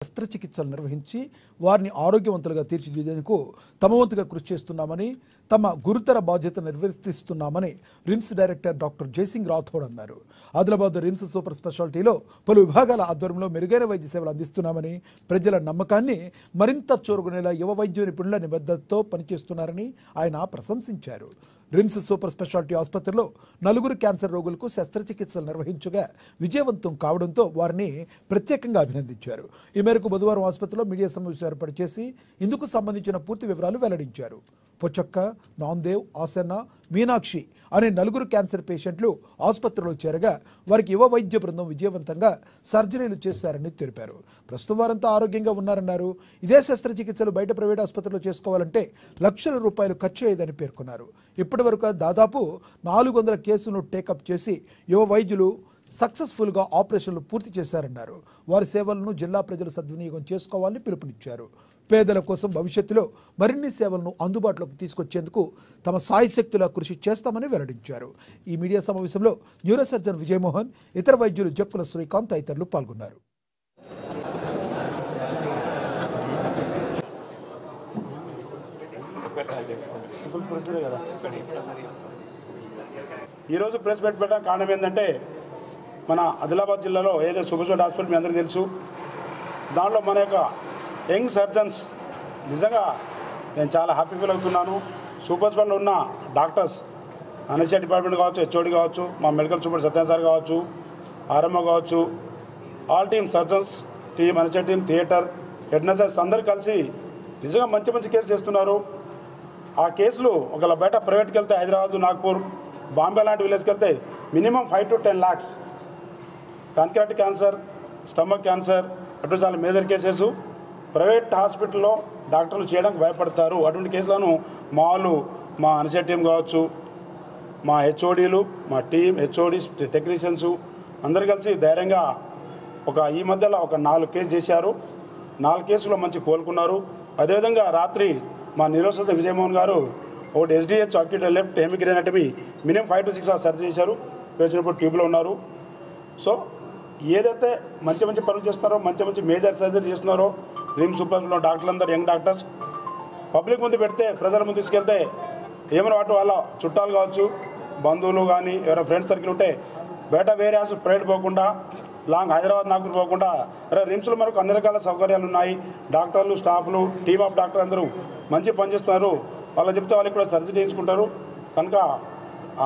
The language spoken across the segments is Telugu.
శస్త్రచికిత్సలు నిర్వహించి వారిని ఆరోగ్యవంతులుగా తీర్చిదిద్దేందుకు తమ వంతుగా కృషి చేస్తున్నామని, తమ గురుతర బాధ్యత నిర్వర్తిస్తున్నామని RIMS director doctor Jaisingh Rathod అన్నారు. ఆదిలాబాద్ రిమ్స్ సూపర్ స్పెషాలిటీలో పలు విభాగాల ఆధ్వర్యంలో మెరుగైన వైద్య సేవలు అందిస్తున్నామని, ప్రజల నమ్మకాన్ని మరింత చూరగొనేలా యువ వైద్య నిపుణుల నిబద్ధతతో పనిచేస్తున్నారని ఆయన ప్రశంసించారు. రిమ్స్ సూపర్ స్పెషాలిటీ ఆసుపత్రిలో 4 క్యాన్సర్ రోగులకు శస్త్రచికిత్సలు నిర్వహించగా విజయవంతం కావడంతో వారిని ప్రత్యేకంగా అభినందించారు. ఈ మేరకు బుధవారం ఆసుపత్రిలో మీడియా సమావేశం ఏర్పాటు చేసి ఇందుకు సంబంధించిన పూర్తి వివరాలు వెల్లడించారు. పొచక్క, నాందేవ్, ఆసన్న, మీనాక్షి అనే 4 క్యాన్సర్ పేషెంట్లు ఆసుపత్రిలో చేరగా వారికి యువ వైద్య బృందం విజయవంతంగా సర్జరీలు చేశారని తెలిపారు. ప్రస్తుతం వారంతా ఆరోగ్యంగా ఉన్నారన్నారు. ఇదే శస్త్రచికిత్సలు బయట ప్రైవేట్ ఆసుపత్రిలో చేసుకోవాలంటే లక్షల రూపాయలు ఖర్చు అయ్యేదని పేర్కొన్నారు. ఇప్పటివరకు దాదాపు 400 కేసులను టేకప్ చేసి యువ వైద్యులు సక్సెస్ఫుల్గా ఆపరేషన్లు పూర్తి చేశారన్నారు. వారి సేవలను జిల్లా ప్రజలు సద్వినియోగం చేసుకోవాలని పిలుపునిచ్చారు. పేదల కోసం భవిష్యత్తులో మరిన్ని సేవలను అందుబాటులోకి తీసుకొచ్చేందుకు తమ సాయశక్తులా కృషి చేస్తామని వెల్లడించారు. ఈ మీడియా సమావేశంలో న్యూరోసర్జన్ విజయమోహన్, ఇతర వైద్యులు జక్కుల శ్రీకాంత్ తదితరులు పాల్గొన్నారు. ఈరోజు ప్రెస్ మీట్ పెట్టడానికి కారణం ఏంటంటే, మన ఆదిలాబాద్ జిల్లాలో ఏదో సూపర్ హాస్పిటల్ మీ అందరికీ తెలుసు. దాంట్లో మన యొక్క యంగ్ సర్జన్స్ నిజంగా నేను చాలా హ్యాపీ ఫీల్ అవుతున్నాను. సూపర్ హాస్పిటల్లో ఉన్న డాక్టర్స్, అనెస్థీషియా డిపార్ట్మెంట్ కావచ్చు, హెచ్ఓడి కావచ్చు, మా మెడికల్ సూపర్ సత్యం సార్ కావచ్చు, ఆర్ఎంఓ కావచ్చు, all team surgeons team, anaesthesia team, theatre head nurses అందరూ కలిసి నిజంగా మంచి మంచి కేసులు చేస్తున్నారు. ఆ కేసులు ఒకవేళ బయట ప్రైవేట్కి వెళ్తే హైదరాబాద్, నాగ్పూర్, బాంబే లాంటి విలేజ్కి వెళ్తే minimum 5 to 10 lakhs. Pancreatic cancer, stomach cancer అటువంటి చాలా మేజర్ కేసెస్ ప్రైవేట్ హాస్పిటల్లో డాక్టర్లు చేయడానికి భయపడతారు. అటువంటి కేసులను మా అనెస్థీషియా టీం కావచ్చు, మా హెచ్ఓడీలు, మా టీం హెచ్ఓడీస్, టెక్నీషియన్స్ అందరు కలిసి ధైర్యంగా ఈ మధ్యలో ఒక 4 కేసు చేశారు. 4 కేసులో మంచి కోలుకున్నారు. అదేవిధంగా రాత్రి మా న్యూరోసర్జన్ విజయమోహన్ గారు ఒకటి SDH acute left hemicraniotomy minimum 5 to 6 hours surgery చేశారు. పేషెంట్ ట్యూబ్లో ఉన్నారు. సో ఏదైతే మంచి మంచి పనులు చేస్తున్నారో, మంచి మంచి మేజర్ సర్జరీ చేస్తున్నారో రిమ్స్ సూపర్లో డాక్టర్లందరూ యంగ్ డాక్టర్స్ పబ్లిక్ ముందు పెడితే, ప్రజల ముందు తీసుకెళ్తే ఏమైనా వాళ్ళ చుట్టాలు కావచ్చు, బంధువులు కానీ ఎవరైనా ఫ్రెండ్స్ సర్కిల్ ఉంటే బయట వేరే హాస్పిటల్ ప్రైవేట్ పోకుండా, లాంగ్ హైదరాబాద్, నాగ్పూర్ పోకుండా రిమ్స్లో మనకు అన్ని రకాల సౌకర్యాలు ఉన్నాయి. డాక్టర్లు, స్టాఫ్లు, టీమ్ ఆఫ్ డాక్టర్ అందరూ మంచి పని చేస్తున్నారు. వాళ్ళు చెప్తే వాళ్ళకి కూడా సర్జరీ చేయించుకుంటారు. కనుక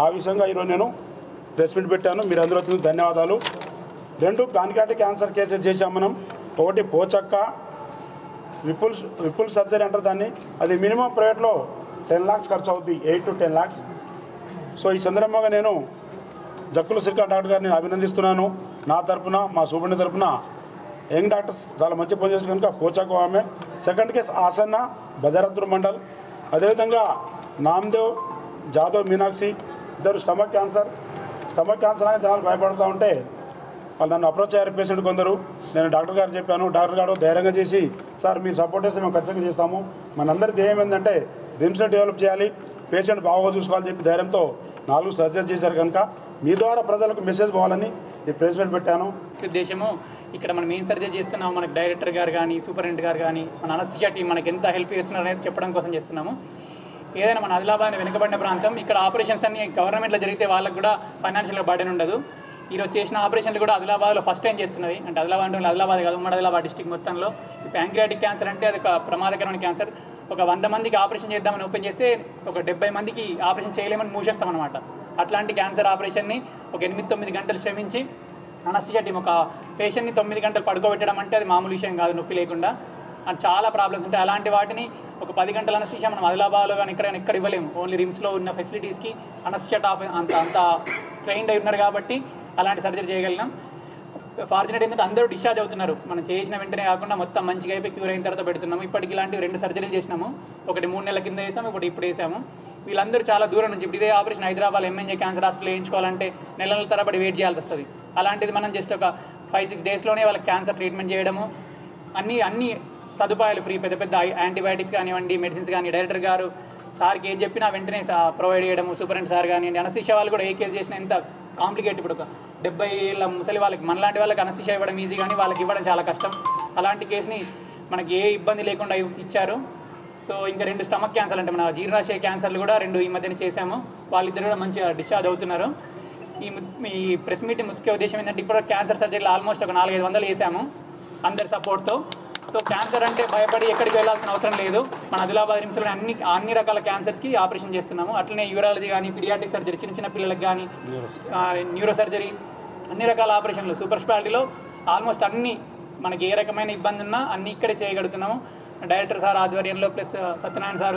ఆ విషయంగా ఈరోజు నేను ప్రెస్ మీట్ పెట్టాను. మీరు అందరూ వచ్చిన ధన్యవాదాలు. 2 ప్యాంక్రియాటిక్ క్యాన్సర్ కేసెస్ చేసాం మనం. ఒకటి పోచక్క, విపుల్ సర్జరీ అంటారు దాన్ని. అది మినిమం ప్రైవేట్లో 10 lakhs ఖర్చు అవుతుంది, 8 to 10 lakhs. సో ఈ సందర్భంగా నేను జక్కుల శ్రీకాంత్ డాక్టర్ గారిని అభినందిస్తున్నాను. నా తరఫున, మా సూపరింటెండెంట్ తరఫున యంగ్ డాక్టర్స్ చాలా మంచి పని చేస్తారు కనుక పోచక్క ఆమె. Second case Asanna, Bazarhathnoor mandal. అదేవిధంగా నాందేవ్, జాదవ్, మీనాక్షి ఇద్దరు స్టమక్ క్యాన్సర్ అని జనాలు భయపడుతూ ఉంటే వాళ్ళు నన్ను అప్రోచ్ అయ్యారు పేషెంట్ కొందరు. నేను డాక్టర్ గారు చెప్పాను. డాక్టర్ గారు ధైర్యంగా చేసి, సార్ మీరు సపోర్ట్ చేస్తే మేము ఖచ్చితంగా చేస్తాము. మనందరి ధ్యేయం ఏంటంటే రిమ్స్ని డెవలప్ చేయాలి, పేషెంట్ బాగా చూసుకోవాలని చెప్పి ధైర్యంతో 4 సర్జరీ చేశారు. కనుక మీ ద్వారా ప్రజలకు మెసేజ్ పోవాలని ఈ ప్రెస్ మీట్ పెట్టాను. ఉద్దేశము ఇక్కడ మనం ఏం సర్జరీ చేస్తున్నాము, మనకు డైరెక్టర్ గారు కానీ, సూపరింటెండెంట్ గారు కానీ, మన అనెస్థీషియా టీం మనకి ఎంత హెల్ప్ చేస్తున్నారు అనేది చెప్పడం కోసం చేస్తున్నాము. ఏదైనా మన ఆదిలాబాద్ వెనుకబడిన ప్రాంతం, ఇక్కడ ఆపరేషన్స్ అన్ని గవర్నమెంట్లో జరిగితే వాళ్ళకు కూడా ఫైనాన్షియల్గా బర్డెన్ ఉండదు. ఈరోజు చేసిన ఆపరేషన్లు కూడా ఆదిలాబాద్లో ఫస్ట్ టైం చేస్తున్నవి. అంటే ఆదిలాబాద్ కాదు, ఉమ్మడి ఆదిలాబాద్ డిస్ట్రిక్ట్ మొత్తంలో ఈ ప్యాంక్రియాటిక్ క్యాన్సర్ అంటే అది ఒక ప్రమాదకరమైన క్యాన్సర్. ఒక 100 మందికి ఆపరేషన్ చేద్దామని ఓపెన్ చేస్తే ఒక 70 మందికి ఆపరేషన్ చేయలేమని మూసేస్తామన్నమాట. అట్లాంటి క్యాన్సర్ ఆపరేషన్ని ఒక 8-9 గంటలు శ్రమించి అనెస్థీషియా టీం ఒక పేషెంట్ని 9 గంటలు పడుకోబెట్టడం అంటే అది మామూలు విషయం కాదు, నొప్పి లేకుండా. అండ్ చాలా ప్రాబ్లమ్స్ ఉంటాయి. అలాంటి వాటిని ఒక 10 గంటల అనెస్థీషియా మనం ఆదిలాబాద్లో కానీ ఎక్కడ ఇవ్వలేము. ఓన్లీ రిమ్స్లో ఉన్న ఫెసిలిటీస్కి అనెస్థీషియా అంత ట్రైన్డ్ అయి ఉన్నారు కాబట్టి అలాంటి సర్జరీ చేయగలిగినాం. ఫార్చునేట్ ఏంటంటే అందరూ డిశ్చార్జ్ అవుతున్నారు. మనం చేసిన వెంటనే కాకుండా మొత్తం మంచిగా అయిపోయి క్యూర్ అయిన తర్వాత పెడుతున్నాము. ఇప్పటికి ఇలాంటివి 2 సర్జరీలు చేసినాము. ఒకటి 3 నెలల కింద వేసాము, ఒకటి ఇప్పుడు వేసాము. వీళ్ళందరూ చాలా దూరం నుంచి, ఇప్పుడు ఇదే operation Hyderabad MNJ cancer hospital వేయించుకోవాలంటే నెలల తరబడి వెయిట్ చేయాల్సి వస్తుంది. అలాంటిది మనం జస్ట్ ఒక 5-6 డేస్లోనే వాళ్ళకి క్యాన్సర్ ట్రీట్మెంట్ చేయడము, అన్ని సదుపాయాలు ఫ్రీ, పెద్ద యాంటీబయాటిక్స్ కానివ్వండి, మెడిసిన్స్ కానీ, డైరెక్టర్ గారు సార్కి ఏది చెప్పినా వెంటనే ప్రొవైడ్ చేయడము, సూపరింటెండెంట్ సార్ కానివ్వండి. అనెస్థీషియా వాళ్ళు కూడా ఏ కేసు చేసినా ఎంత కాంప్లికేట్. ఇప్పుడు ఒక 70 ఏళ్ళ ముసలి వాళ్ళకి, మనలాంటి వాళ్ళకి అనెస్థీషియా ఇవ్వడం ఈజీ, కానీ వాళ్ళకి ఇవ్వడం చాలా కష్టం. అలాంటి కేసుని మనకి ఏ ఇబ్బంది లేకుండా ఇచ్చారు. సో ఇంకా 2 స్టమక్ క్యాన్సర్ అంటే మన జీర్ణాశయ క్యాన్సర్లు కూడా 2 ఈ మధ్యన చేశాము. వాళ్ళిద్దరు కూడా మంచిగా డిశ్చార్జ్ అవుతున్నారు. ఈ ప్రెస్ మీట్ ముఖ్య ఉద్దేశం ఏంటంటే ఇప్పుడు క్యాన్సర్ సర్జరీలు ఆల్మోస్ట్ ఒక 400-500 వేసాము అందరి సపోర్ట్తో. సో క్యాన్సర్ అంటే భయపడి ఎక్కడికి వెళ్ళాల్సిన అవసరం లేదు. మన ఆదిలాబాద్ రిమ్స్లో అన్ని రకాల క్యాన్సర్స్కి ఆపరేషన్ చేస్తున్నాము. అట్లనే యూరాలజీ కానీ, పీడియాట్రిక్ సర్జరీ, చిన్న పిల్లలకు కానీ, న్యూరో సర్జరీ, అన్ని రకాల ఆపరేషన్లు సూపర్ స్పెషాలిటీలో ఆల్మోస్ట్ అన్ని మనకి ఏ రకమైన ఇబ్బంది ఉన్నా అన్ని ఇక్కడే చేయగలుగుతున్నాము. డైరెక్టర్ సార్ ఆధ్వర్యంలో ప్లస్ సత్యనారాయణ సార్